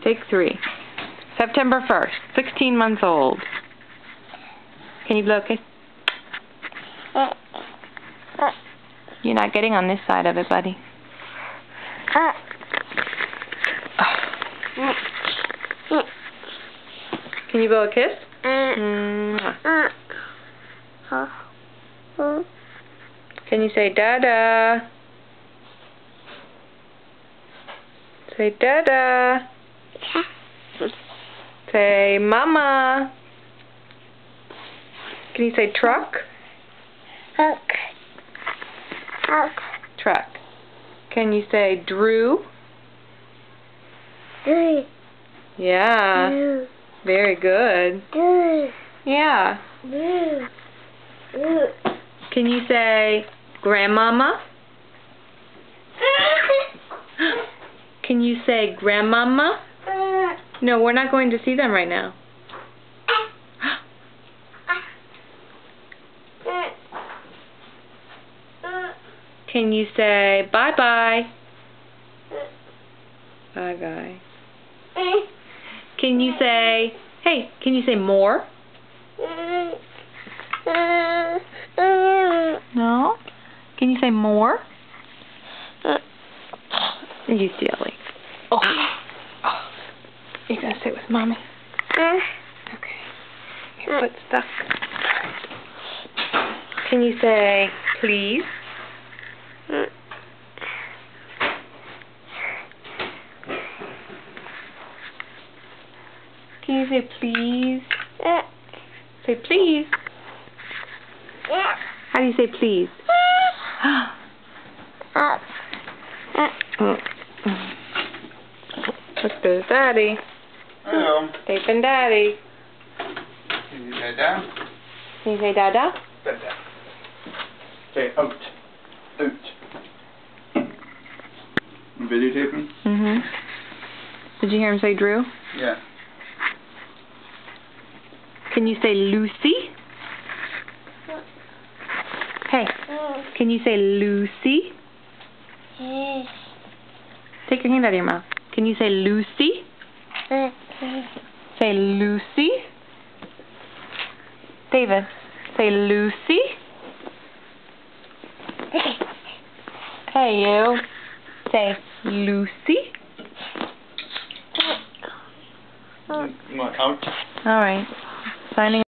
Take 3. September 1st, 16 months old. Can you blow a kiss? You're not getting on this side of it, buddy. Can you blow a kiss? Can you say Dada? Say Dada. Say Mama. Can you say truck? Truck. Can you say Drew? Yeah. Very good. Yeah. Can you say Grandmama? Can you say Grandmama? No, we're not going to see them right now. Can you say bye-bye? Bye-bye. Can you say, hey, can you say more? No? Can you say more? You silly. Oh. You're going to sit with Mommy? Okay. Your foot's stuck. Can you say please? Can you say please? Say please. How do you say please? Look, there's Daddy. Hello. Taping Daddy. Can you say Dada? Can you say Dada? Dada. Say out. Out. Videotaping? Mm-hmm. Did you hear him say Drew? Yeah. Can you say Lucy? Hey, can you say Lucy? Take your hand out of your mouth. Can you say Lucy? Say Lucy. David, say Lucy. Hey, you. Say Lucy. You want out? All right. Signing